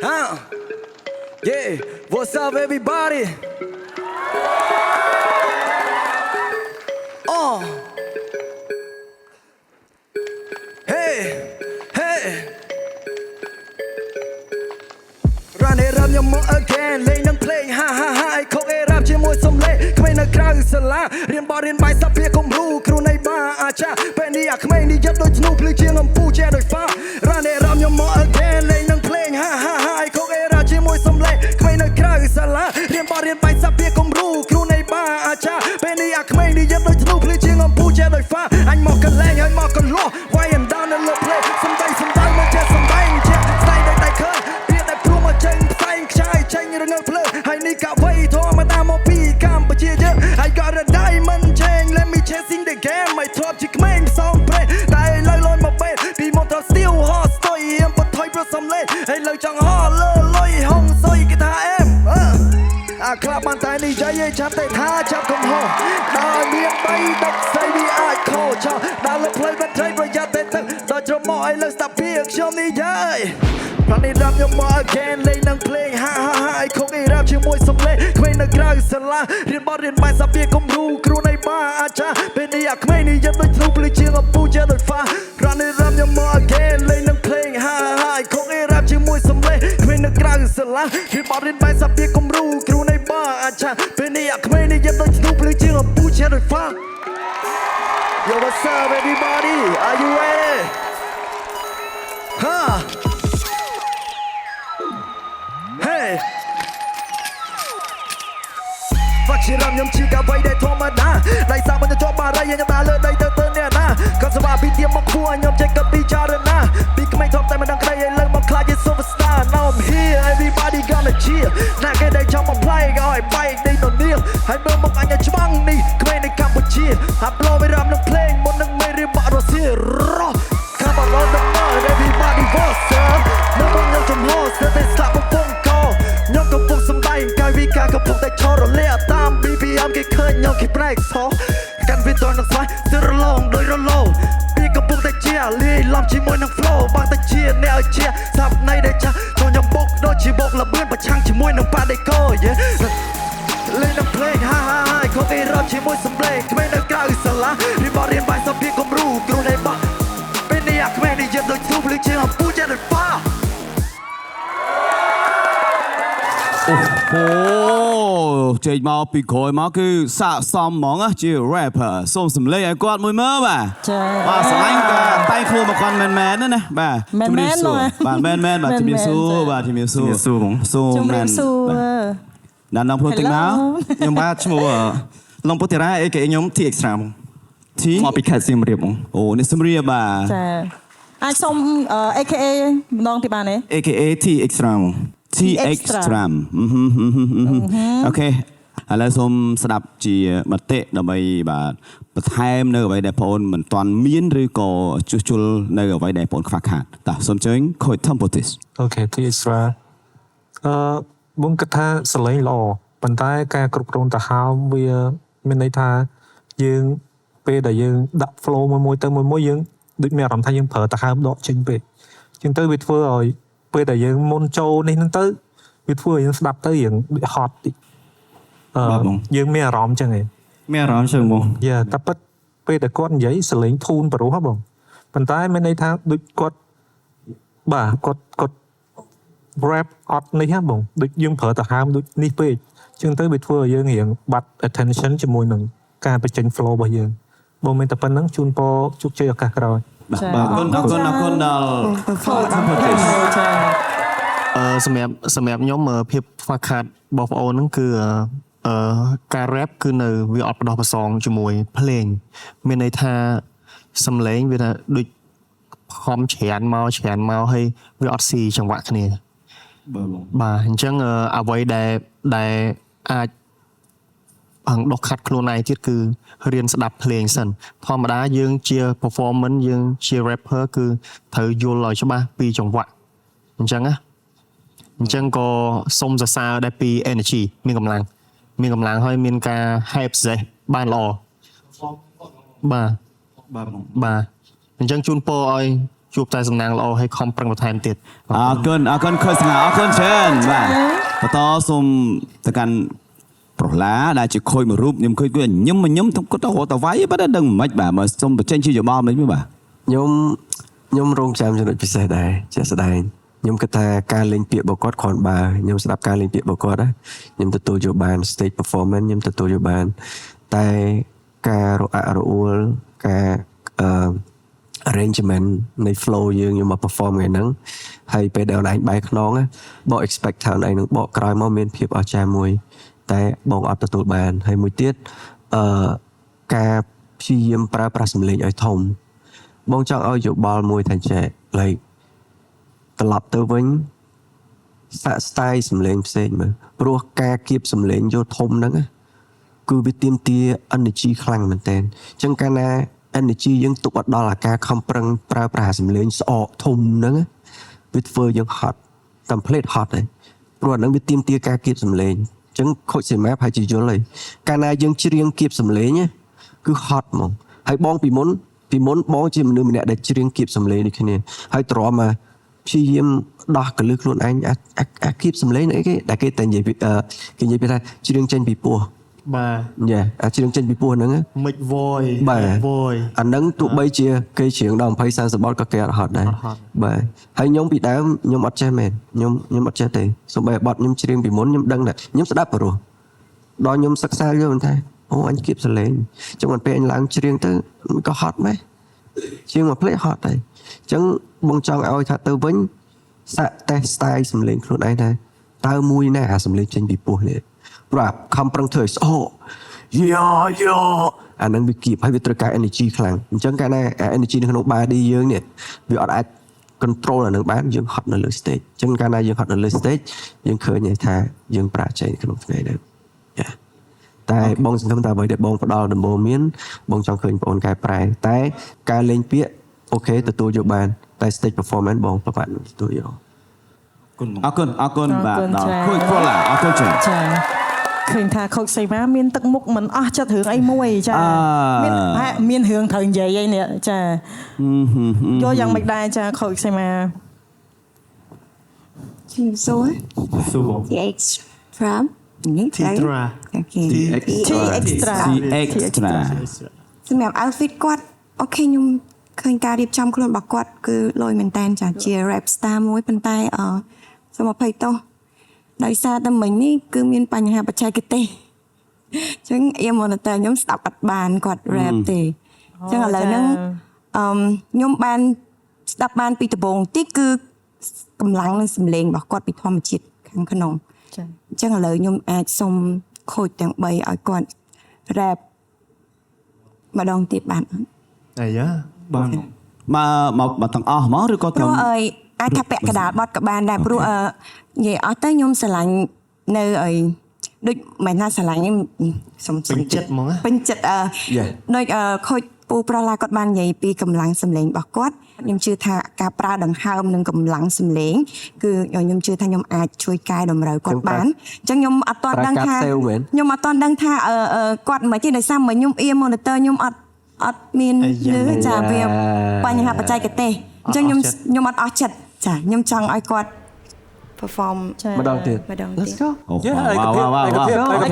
Huh? Yeah, what's up, everybody? Hey, hey. Run it up your mouth again លេងនឹងភ្លេងហាហាហាឯខុកអេរ៉ាប់ជាមួយសំឡេងក្មេងនៅក្រៅសាលារៀនបរៀនបាយសាភាគំរូគ្រូនៃបាអាចារ្យពេលនេះអាក្មេងនេះយកដូចធ្នូភ្លឺជាងអំពូជាដូចហ្វា Run it up your mouth again លេងនឹងភ្លេងហាហាហាឯខុកអេរ៉ាប់ជាមួយសំឡេងក្មេងនៅក្រៅសាលារៀនបរៀនបាយសាភាគំរូគ្រូនៃបាអាចារ្យពេលនេះអាក្មេងនេះយកដូចធ្នូភ្លឺជាងអំពូជាដូចហ្វាអញមកកលែងហើយមកកលោះវាយ and down នៅលើភ្លេងសំដីមកចេះសំដែងជាស្ដីតែឃើញចេញផ្សែងខ្ចាយចេញរងើភ្លើហើយនេះកាវៃធម្មតាមកពីកម្ពុជាយើង I got a diamond chain let me chasing the game មិនធ្លាប់ជាក្មេងផ្សងព្រេងតែឥឡូវលុយមកពេលពីមកដល់ still hot ស្ទុយអៀមបថុយប្រសំលេងឥឡូវចង់ហោលើលុយហុងសុយគេថាអែមអាក្លាប់បានតែនិយាយចាប់តែថាចាប់កំហុសដល់មាន3ដឹកស្អីវាអាចខោចោលដល់លើផ្លូវបាត់ត្រីប្រយ័ត្នតែទឹកដល់ច្រមុះឥឡូវស្ដាប់ពីខ្ញុំនិយាយ Run it up your mouth again លេងនឹងភ្លេងហាហាហាឯខុកអេរ៉ាប់ជាមួយសំឡេងក្មេងនៅក្រៅសាលារៀនបរៀនបាយសាភាគំរូគ្រូនៃបាអាចារ្យពេលនេះអាក្មេងនេះយកដូចធ្នូភ្លឺជាងអំពូជាដូចហ្វា Run it up your mouth again លេងនឹងភ្លេងហាហាហាឯខុកអេរ៉ាប់ជាមួយសំឡេងក្មេងនៅក្រៅសាលារៀនបរៀនបាយសាភាគំរូគ្រូនៃបាអាចារ្យពេលនេះអាក្មេងនេះយកដូចធ្នូភ្លឺជាងអំពូជាដូចហ្វា Yo what's up everybody are you ready Huh Hey វាក់ជារំខ្ញុំជាកាវៃដែលធម្មតាដៃសាមិនទៅបារីខ្ញុំដើរលើដីទៅអ្នកណាក៏ស្វាពីទៀមមកគួរខ្ញុំចេះក៏ពីចរណាពីក្មេងធំតែមិនដឹងក្តីឲ្យលើមកខ្លាចជា superstar now I'm here everybody gonna cheer ណាគេដែលចង់មក play ក៏ឲ្យបែកដីទៅនាងហើយមើលមកអញច្បាំងនេះក្មេងនៅកម្ពុជាហាប់ឡូវារំនឹងភ្លេងមុននឹងមេរៀនបាក់រសៀរ៉ោ Come on on the mud everybody what's up នៅមកខ្ញុំចំហស្ទើរតែស្លាប់បំពង់កោខ្ញុំកំពុងសំដែងកាយវិការកំពុងតែឈររលាក់តាម BPM គេឃើញខ្ញុំគេប្រែកសោះកាន់វាតនឹងស្វាយទើរឡងដោយរលោពីកំពុងតែជាលាយឡំជាមួយនឹង flow បាក់តែជាអ្នកឲ្យជាសាប់នៃដែលចាស់ចូលខ្ញុំបុកដូចជាបុកលបឿនប្រឆាំងជាមួយនឹងប៉ាដេកូយេលេងនឹងភ្លេងហាហាហាខុសគេរត់ជាមួយសំឡេងក្មេងនៅក្រៅសាលារៀនបរៀនបាយសាភាគំរូគ្រូនៃបាក់ពេលនេះអាក្មេងនេះយកដូចធ្នូភ្លឺជាងអំពូជាដូចហ្វា អូចេញមកពីក្រោយមកគឺស័កសមហ្មងជា rapper សូមសម្លេងឲ្យគាត់មួយមើលបាទបាទស្រឡាញ់ក៏តែខ្លួនមកគាត់មែនណាបាទជំរាបសួរបាទមែនបាទជំរាបសួរបាទជំរាបសួរបងសូមមែនដល់នំខ្លួនតិចមកខ្ញុំបាទឈ្មោះឡុងពុតិរា AKA ខ្ញុំ T Extra បង T មកពីខេត្តសៀមរាបបងអូនេះសៀមរាបបាទចាអាចសុំ AKA ម្ដងទៀតបានទេ AKA T Extra បងT Extra អូខេឥឡូវសូមស្ដាប់ជាមតិដើម្បីបាទបន្ថែមនៅអ្វីដែលបងអូនមិនទាន់មានឬក៏ជួសជុលនៅអ្វីដែលបងអូនខ្វះខាតតោះសូមអញ្ជើញខូច Tempotis អូខេ T Extra បងគិតថាសលេងល្អប៉ុន្តែការគ្រប់គ្រងទៅហៅវាមានន័យថាយើងពេលដែលយើងដាក់ flow មួយទៅមួយយើងដូចមានអារម្មណ៍ថាយើងប្រើទៅហៅដកចេញពេកជាងទៅវាធ្វើឲ្យពេលដែលយើងមុនចូលនេះហ្នឹងទៅវាធ្វើឲ្យយើងស្ដាប់ទៅរៀងដូចហត់តិចយើងមានអារម្មណ៍ចឹងឯងមានអារម្មណ៍ចឹងបងយ៉ាតែប៉ិតពេលដែលគាត់និយាយសលេងធូនប្រុសហ៎បងប៉ុន្តែមានន័យថាដូចគាត់បាទគាត់ rap អត់នេះហ៎បងដូចយើងប្រើទៅហើមដូចនេះពេកចឹងទៅវាធ្វើឲ្យយើងរៀងបាត់ attention ជាមួយនឹងការបញ្ចេញ flow របស់យើងបងមានតែប៉ុណ្្នឹងជូនពរជោគជ័យឱកាសក្រោយបាទអរគុណដល់សម្រាប់ខ្ញុំភាពខ្វះខាតរបស់បងអូនហ្នឹងគឺការ rap គឺនៅវាអត់បដោះប្រសងជាមួយភ្លេងមានន័យថាសំឡេងវាថាដូចខំច្រើនមកហើយវាអត់ស៊ីចង្វាក់គ្នាបាទអញ្ចឹងអ្វីដែលអាចដុសខាត់ខ្លួនឯងទៀតគឺរៀនស្ដាប់ភ្លេងសិនធម្មតាយើងជា performance យើងជា rapper គឺត្រូវយល់ឲ្យច្បាស់ពីចង្វាក់អញ្ចឹងក៏សុំសរសើរដែរពី energy មានកម្លាំងហើយមានការ hype សេះបានល្អបាទអញ្ចឹងជូនពរឲ្យ ជួបតែសំណាងល្អឲ្យខំប្រឹងបន្ថែមទៀត អរគុណខុសស្ងាអរគុណច្រើនបាទបន្តសូមទៅកាន់ប្រឡាដែលជាខូចមួយរូបខ្ញុំឃើញគឺញឹមគាត់ទៅរត់ទៅវាយបាទដឹងមិនបាទមកសូមបញ្ចេញជាយោបល់មិនបាទ ខ្ញុំរងចាំចំណុចពិសេសដែរជាក់ស្ដែងខ្ញុំគិតថាការលេងពាក្យរបស់គាត់គ្រាន់បើខ្ញុំស្ដាប់ការលេងពាក្យរបស់គាត់ណាខ្ញុំទទួលយកបាន stage performance ខ្ញុំទទួលយកបានតែការរអាក់រអួលការ arrangement នៃ flow យើងខ្ញុំមក perform ថ្ងៃហ្នឹងហើយពេលដែលអូនឯងបែរខ្នងបង expect ថាអូនឯងនឹងបកក្រោយមកមានភាពអស្ចារ្យមួយតែបងអត់ទទួលបានហើយមួយទៀតការព្យាយាមប្រើប្រាស់សម្លេងឲ្យធំបងចង់ឲ្យយោបល់មួយថាចេះ like ត្រឡប់ទៅវិញសាក់ style សម្លេងផ្សេងមើលព្រោះការគៀបសម្លេងយកធំហ្នឹងគឺវាទាមទារ energy ខ្លាំងមែនតើអញ្ចឹងកាលណា energy យើងទុកអត់ដល់អាការខំប្រឹងប្រើប្រាស់សម្លេងស្អកធំហ្នឹងវាធ្វើយើងហត់តែផ្លេតហត់ហើយព្រោះអាហ្នឹងវាទាមទារការគៀបសម្លេងអញ្ចឹងខូចសេម៉ាប្រហែលជាយល់ហើយកាលណាយើងច្រៀងគៀបសម្លេងគឺហត់ហ្មងហើយបងពីមុនបងជាមនុស្សម្នាក់ដែលច្រៀងគៀបសម្លេងដូចគ្នាហើយទ្រាំមកព្យាយាមដោះកលឹះខ្លួនឯងអាគៀបសម្លេងអីគេដែលគេតែនិយាយគេនិយាយថាច្រៀងចេញពីពោះ បាទ យ៉ាអាច្រៀងចេញពីពោះហ្នឹង មិចវយ បាទ វយ អាហ្នឹងទោះបីជាគេច្រៀងដល់20 30បទក៏គេអត់ហត់ដែរបាទហើយខ្ញុំពីដើមខ្ញុំអត់ចេះមែនខ្ញុំអត់ចេះទេសូម្បីបទខ្ញុំច្រៀងពីមុនខ្ញុំដឹងតែខ្ញុំស្ដាប់ព្រោះដល់ខ្ញុំសិក្សាយល់ថាអូអញគៀបសលេងអញ្ចឹងមិនពេលអញឡើងច្រៀងទៅក៏ហត់ម៉េះជាងមកភ្លេចហត់ដែរអញ្ចឹងបងចង់ឲ្យថាទៅវិញសាក់តេស្ត style សម្លេងខ្លួនឯងថាតើមួយណាអាសម្លេងចេញពីពោះនេះព្រោះខំប្រឹងធ្វើអូយ៉ាអានឹងវាគៀបហើយវាត្រូវការ energy ខ្លាំងអញ្ចឹងកាលណា energy នៅក្នុង body យើងនេះវាអត់អាច control អានឹងបានយើងហត់នៅលើ stage អញ្ចឹងកាលណាយើងហត់នៅលើ stage យើងឃើញថាយើងប្រាជ័យក្នុងថ្ងៃហ្នឹងយ៉ាតែបងសង្ឃឹមថាអ្វីដែលបងផ្ដល់ដំបូន្មានបងចង់ឃើញបងកែប្រែតែការលេងពាក្យអូខេទទួលយកបានតែ stage performance បងប្រហែលទទួលយកអរគុណបាទដល់ខូចប្រឡាអរគុណច្រើន ចាឃើញថាខូចសេវាមានទឹកមុខមិនអស់ចិត្តរឿងអីមួយចាមានរឿងត្រូវនិយាយអីនេះចាយកយ៉ាងមិនដែរចាខូចសេវា So, the extra. Extra. Okay. extra សម្រាប់ outfit គាត់អូខេខ្ញុំឃើញការរៀបចំខ្លួនរបស់គាត់គឺលយមែនតើចាជា rap star មួយប៉ុន្តែសូមអភ័យទោសដោយសារតែមិញនេះគឺមានបញ្ហាបច្ចេកទេសអញ្ចឹងអៀម monitor ខ្ញុំស្ដាប់អត់បានគាត់ rap ទេអញ្ចឹងឥឡូវហ្នឹងខ្ញុំបានស្ដាប់បានពីដំបូងតិចគឺកម្លាំងនិងសម្លេងរបស់គាត់ពីធម្មជាតិខាងក្នុងអញ្ចឹងឥឡូវខ្ញុំអាចសុំខូចទាំង3ឲ្យគាត់ rap ម្ដងទៀតបានអត់ អាយ៉ាបាទ មកទាំងអស់ហ្មងឬក៏ ព្រោះអាចថាពាក់កណ្ដាលបត់ក៏បានដែរព្រោះនិយាយអត់ទៅខ្ញុំស្រឡាញ់នៅដូចមិនថាស្រឡាញ់ខ្ញុំសុំ ពេញចិត្តហ្មង ពេញចិត្តដូចខូចពូប្រឡាគាត់បាននិយាយពីកម្លាំងសម្លេងរបស់គាត់ខ្ញុំជឿថាការប្រើដង្ហើមនិងកម្លាំងសម្លេងគឺខ្ញុំជឿថាខ្ញុំអាចជួយកែតម្រូវគាត់បានអញ្ចឹងខ្ញុំអត់ទាន់ដឹងថាខ្ញុំអត់ទាន់ដឹងថាគាត់មិនទេដោយសារមកខ្ញុំអៀម monitor ខ្ញុំអត់មានលឺចាវាបញ្ហាបច្ចេកទេសអញ្ចឹងខ្ញុំអត់អស់ចិត្តចាខ្ញុំចង់ឲ្យគាត់ perform ម្ដងទៀត Let's go អូវ៉ាអូខេ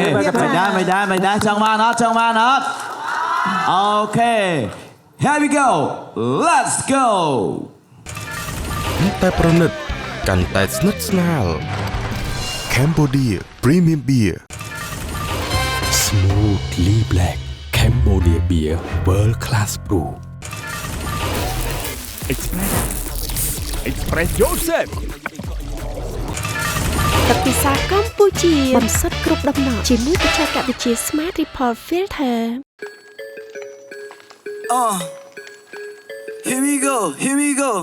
មិនដែរចង់បានអត់អូខេ Here we go let's go តែប្រណិតកាន់តែស្និទ្ធស្នាល Cambodia Premium Beer Smoothly Black Cambodia Beer World Class Brew Express Yourself ទឹកពិសាកម្ពុជាបន្សុទ្ធគ្រប់ដំណក់ជាមួយបច្ចេកវិទ្យា Smart Report Filter Here we go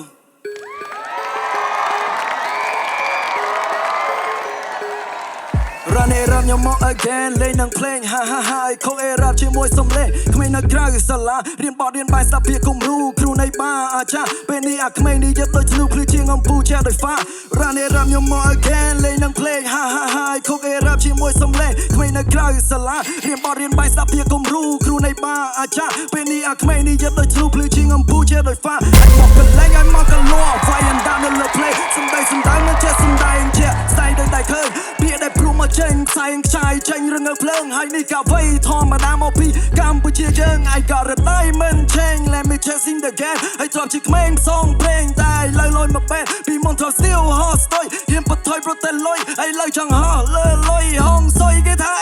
Run it up your mouth again លេងនឹងភ្លេង ha ha ha ខុសអេរ៉ាប់ជាមួយសំឡេងក្មេងនៅក្រៅសាលារៀនបត់រៀនបាយស្ដាប់ពាក្យគំរូគ្រូនៃបាអាចារ្យពេលនេះអាក្មេងនេះយកដូចធ្នូភ្លឺជាងអំពូជាដោយ far Run it up your mouth again លេងនឹងភ្លេង ha ha ha ខុសអេរ៉ាប់ជាមួយសំឡេងក្មេងនៅក្រៅសាលារៀនបត់រៀនបាយស្ដាប់ពាក្យគំរូគ្រូនៃបាអាចារ្យពេលនេះអាក្មេងនេះយកដូចធ្នូភ្លឺជាងអំពូជាដោយ far ឲ្យមកកលែងឲ្យមកកលួ Fire and down នៅលើ play សំដីមិនចេះសំដែងជាស្ដាយដោយតែឃើញពាក្យដែលព្រមមកចេញផ្សាយខ្ចាយចេញរឿងនៅភ្លើងហើយនេះកាវៃធម្មតាមកពីកម្ពុជាយើង I got a diamond chain let me chasing the game ឲ្យធ្លាប់ជាក្មេងផ្សងព្រេងតែលើលយមកបែបពីមុនធ្លាប់ still hot ស្ទុយហ៊ានបថយប្រតែលុយឲ្យលើចង់ហោះលើលុយហងសុយគេថា